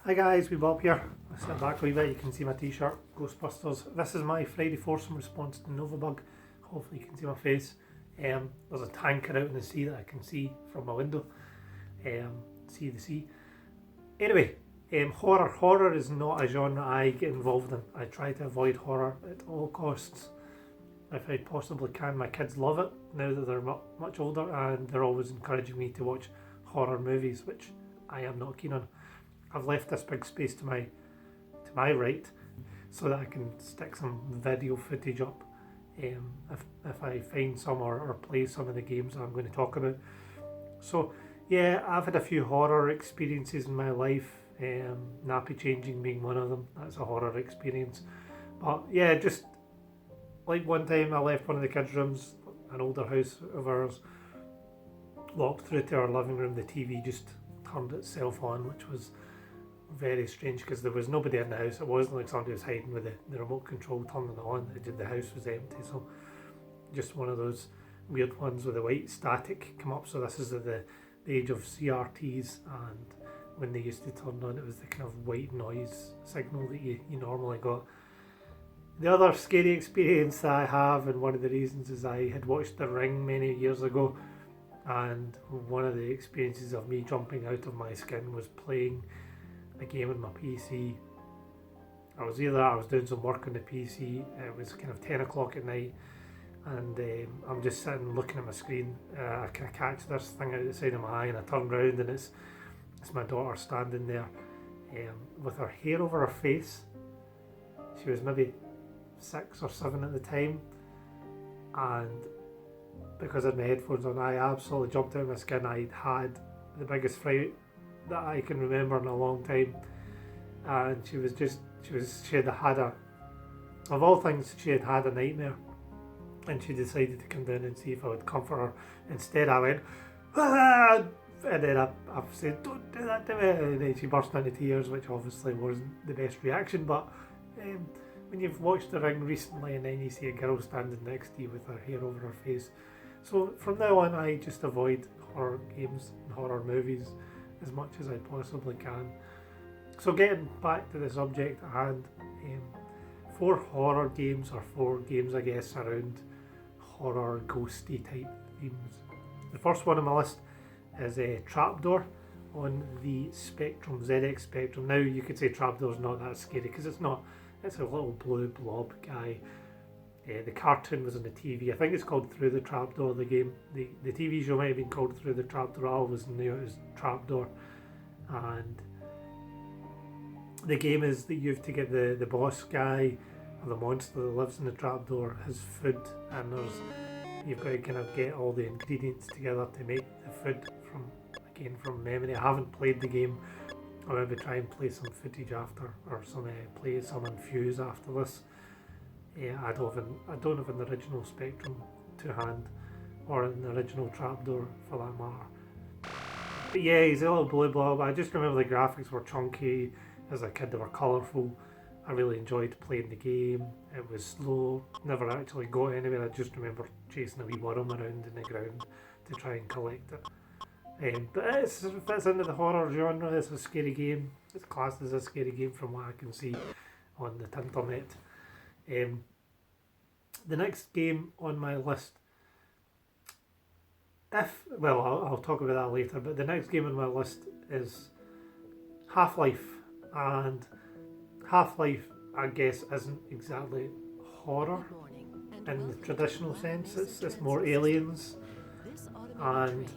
Hi guys, Bob here. I sit back a wee bit, you can see my t-shirt, Ghostbusters. This is my Friday Foursome response to Novabug. Hopefully you can see my face. There's a tanker out in the sea that I can see from my window. See the sea. Anyway, horror. Horror is not a genre I get involved in. I try to avoid horror at all costs. If I possibly can. My kids love it now that they're much older, and they're always encouraging me to watch horror movies, which I am not keen on. I've left this big space to my right so that I can stick some video footage up if I find some or play some of the games that I'm going to talk about. So yeah, I've had a few horror experiences in my life, nappy changing being one of them. That's a horror experience. But yeah, just like one time I left one of the kids' rooms, an older house of ours, walked through to our living room, the TV just turned itself on, which was very strange because there was nobody in the house. It wasn't like somebody was hiding with the remote control turning it on. The house was empty, so just one of those weird ones with the white static come up. So this is the age of CRTs, and when they used to turn on, it was the kind of white noise signal that you normally got. The other scary experience that I have, and one of the reasons, is I had watched The Ring many years ago, and one of the experiences of me jumping out of my skin was playing a game on my PC. I was doing some work on the PC, it was kind of 10 o'clock at night, and I'm just sitting looking at my screen. I kind of catch this thing out the side of my eye, and I turn round, and it's my daughter standing there with her hair over her face. She was maybe 6 or 7 at the time, and because I had my headphones on, I absolutely jumped out of my skin. I'd had the biggest fright that I can remember in a long time, and she had of all things, she had had a nightmare, and she decided to come down and see if I would comfort her. Instead I went, ah! And then I said, don't do that to me, and then she burst into tears, which obviously wasn't the best reaction. But when you've watched The Ring recently and then you see a girl standing next to you with her hair over her face, so from now on I just avoid horror games and horror movies as much as I possibly can. So getting back to the subject at hand, 4 horror games, or 4 games I guess around horror ghosty type themes. The first one on my list is a Trapdoor on the Spectrum, ZX Spectrum. Now you could say Trapdoor's not that scary because it's not. It's a little blue blob guy. The cartoon was on the TV. I think it's called Through the Trapdoor, the game. The TV show might have been called Through the Trapdoor. I always knew it was Trapdoor. And the game is that you have to get the boss guy, or the monster that lives in the trapdoor, his food, and you've got to kind of get all the ingredients together to make the food from memory. I haven't played the game. I'll maybe try and play some footage after, or play some Infuse after this. I don't have an original Spectrum to hand, or an original Trapdoor for that matter. But yeah, he's a little blue blob. I just remember the graphics were chunky. As a kid, they were colourful. I really enjoyed playing the game. It was slow, never actually got anywhere. I just remember chasing a wee worm around in the ground to try and collect it. But it fits into the horror genre. It's a scary game. It's classed as a scary game from what I can see on the internet. The next game on my list, I'll talk about that later, but the next game on my list is Half-Life. And Half-Life, I guess, isn't exactly horror in the traditional sense. It's more aliens. And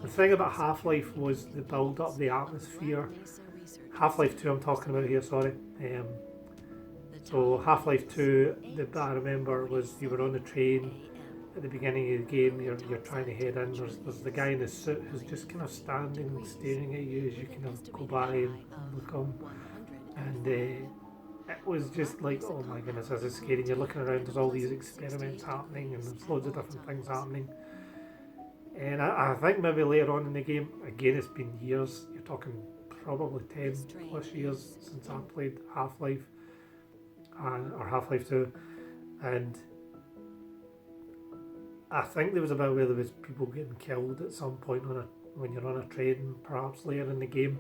the thing about Half-Life was the build up, the atmosphere. Half-Life 2 I'm talking about here, sorry. So Half-Life 2, that I remember, was you were on the train at the beginning of the game. You're trying to head in. There's the guy in the suit who's just kind of standing and staring at you as you kind of go by and look on. And it was just like, oh my goodness, this is scary. And you're looking around, there's all these experiments happening, and there's loads of different things happening. And I think maybe later on in the game, again, it's been years. You're talking probably 10 plus years since I played Half-Life, or Half-Life 2, and I think there was a bit where there was people getting killed at some point when you're on a train, perhaps later in the game.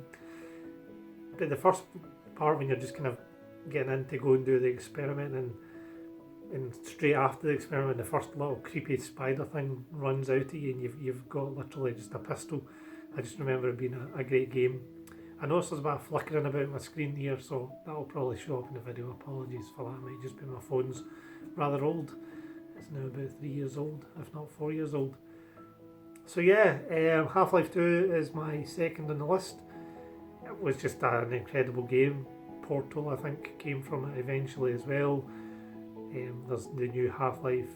but the first part when you're just kind of getting in to go and do the experiment, and straight after the experiment, the first little creepy spider thing runs out at you, and you've got literally just a pistol. I just remember it being a great game. I noticed there's a bit of flickering about my screen here, so that'll probably show up in the video. Apologies for that. It might just be my phone's rather old. It's now about 3 years old, if not 4 years old. So yeah, Half-Life 2 is my second on the list. It was just an incredible game. Portal, I think, came from it eventually as well. There's the new Half-Life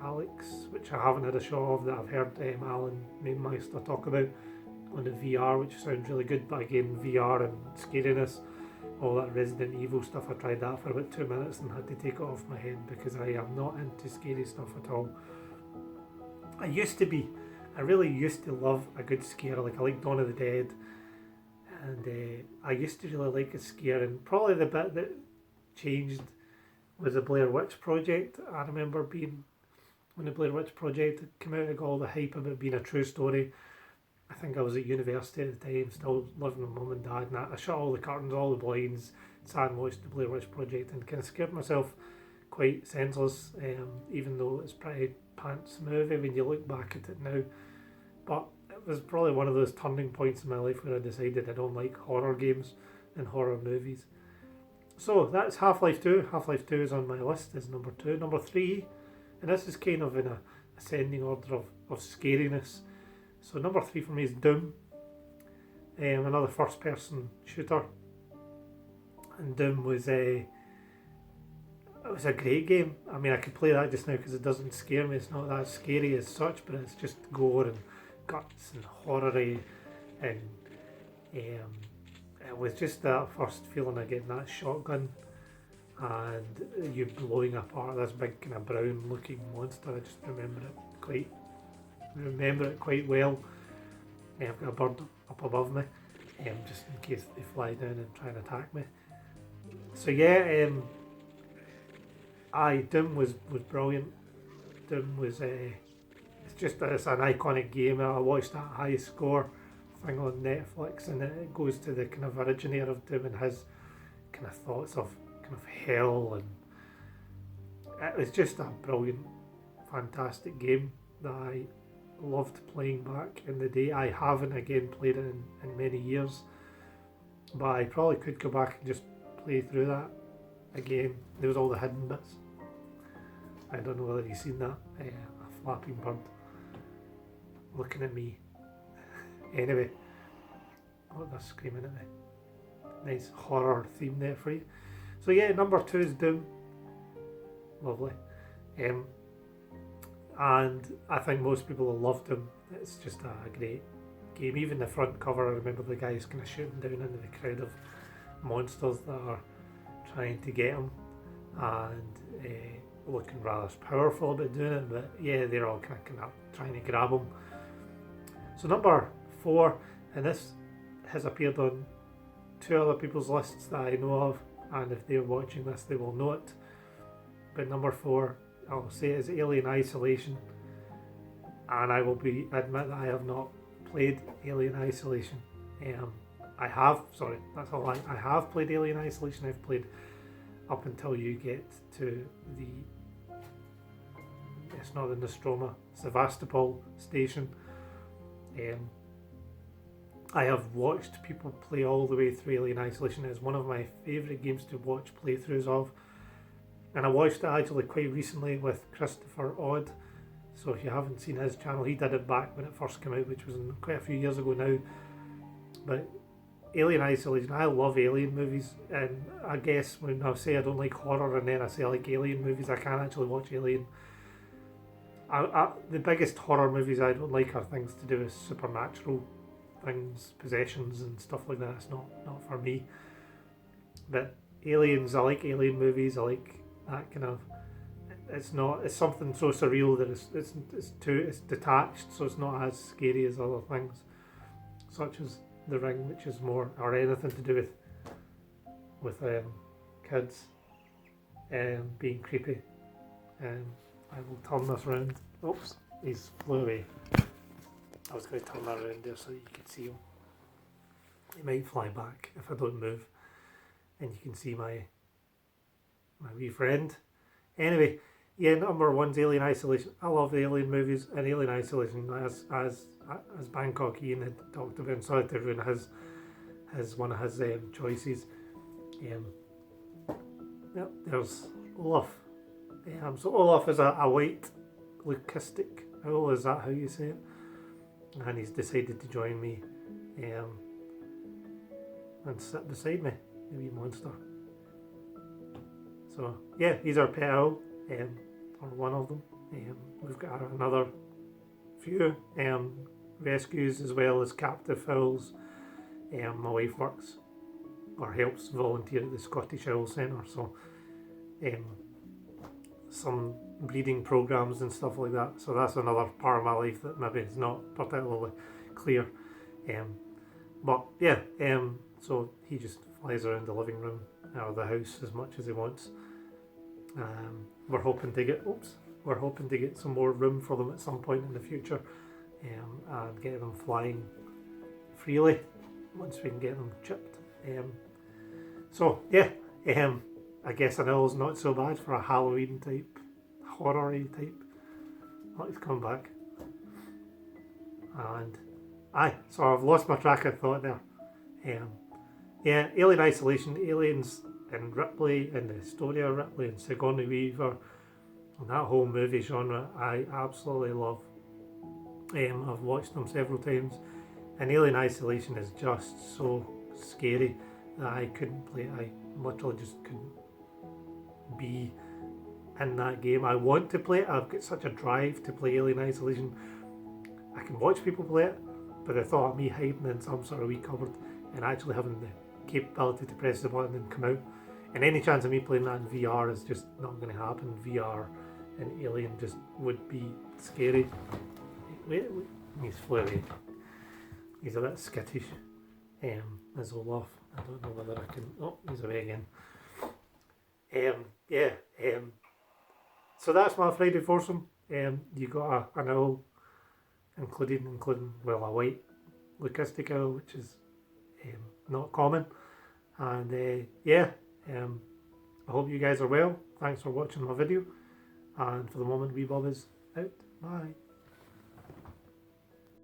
Alyx, which I haven't had a shot of, that I've heard Alan Mainmeister talk about on the VR, which sounds really good, but again, VR and scariness, all that Resident Evil stuff, I tried that for about 2 minutes and had to take it off my head because I am not into scary stuff at all. I really used to love a good scare, like I like Dawn of the Dead, and I used to really like a scare, and probably the bit that changed was the Blair Witch Project. I remember when the Blair Witch Project came out, it got all the hype about being a true story. I think I was at university at the time, still living with mum and dad, and I shut all the curtains, all the blinds, sat and watched the Blair Witch Project, and kind of scared myself quite senseless, even though it's pretty pants movie when you look back at it now. But it was probably one of those turning points in my life where I decided I don't like horror games and horror movies. So that's Half-Life 2. Half-Life 2 is on my list as number 2. Number 3, and this is kind of in a ascending order of scariness. So number 3 for me is Doom, another first-person shooter. And Doom was it was a great game. I mean, I could play that just now because it doesn't scare me. It's not that scary as such, but it's just gore and guts and horror-y, and it was just that first feeling of getting that shotgun and you blowing apart this big kind of brown-looking monster. I just remember it quite well. I've got a bird up above me, just in case they fly down and try and attack me. So yeah, Doom was brilliant. Doom was it's an iconic game. I watched that high score thing on Netflix, and it goes to the kind of originator of Doom and his kind of thoughts of kind of hell, and it was just a brilliant, fantastic game that I loved playing back in the day. I haven't again played it in many years, but I probably could go back and just play through that again. There was all the hidden bits. I don't know whether you've seen that, a flapping bird looking at me. Anyway, oh, they're screaming at me. Nice horror theme there for you. So yeah, number 2 is Doom. Lovely. And I think most people will love Doom. It's just a great game. Even the front cover, I remember the guys kind of shooting down into the crowd of monsters that are trying to get him, and looking rather powerful about doing it, but yeah, they're all kind of trying to grab him. So number 4, and this has appeared on 2 other people's lists that I know of, and if they're watching this they will know it, but number 4, I'll say, is Alien Isolation, and I will admit that I have not played Alien Isolation. I have played Alien Isolation. I've played up until you get to it's not the Nostromo, Sevastopol station. I have watched people play all the way through Alien Isolation. It's one of my favourite games to watch playthroughs of, and I watched it actually quite recently with Christopher Odd. So if you haven't seen his channel, he did it back when it first came out, which was quite a few years ago now. But Alien Isolation, I love Alien movies, and I guess when I say I don't like horror and then I say I like Alien movies, I can't actually watch Alien. The biggest horror movies I don't like are things to do with supernatural things, possessions and stuff like that. It's not for me. But Aliens, I like Alien movies. I like that kind of. It's something so surreal that it's detached, so it's not as scary as other things, such as The Ring, which is more, or anything to do with kids being creepy. I will turn this round. Oops, he's flew away. I was going to turn that around there so that you could see him. He might fly back if I don't move. And you can see my wee friend. Anyway, yeah, number one's Alien Isolation. I love the Alien movies, and Alien Isolation, as Bangkok Ian had talked about. Sorry to ruin his one of his choices. Yep, there's Olaf. So Olaf is a white leucistic owl, is that how you say it? And he's decided to join me and sit beside me, the wee monster. So yeah, he's our pet owl, or one of them. We've got another few rescues as well as captive owls. My wife works or helps volunteer at the Scottish Owl Centre, so some breeding programs and stuff like that. So that's another part of my life that maybe is not particularly clear. But yeah, so he just flies around the living room or the house as much as he wants. We're hoping to get some more room for them at some point in the future, and get them flying freely once we can get them chipped. So yeah, I guess an owl's not so bad for a Halloween type, horror-y type. Oh, he's come back. And so I've lost my track of thought there. Yeah, Alien Isolation, Aliens and Ripley and the story of Ripley and Sigourney Weaver and that whole movie genre I absolutely love. I've watched them several times, and Alien Isolation is just so scary that I couldn't play it. I literally just couldn't be in that game. I want to play it. I've got such a drive to play Alien Isolation. I can watch people play it, but the thought of me hiding in some sort of wee cupboard and actually having the capability to press the button and come out, and any chance of me playing that in VR is just not going to happen. VR and Alien just would be scary. Wait, he's flew away. He's a bit skittish. As Olaf. I don't know whether I can. Oh, he's away again. Yeah. So that's my Friday foursome. You got an owl, including well, a white leucistic owl, which is not common. And I hope you guys are well. Thanks for watching my video. And for the moment, wee Bob is out. Bye.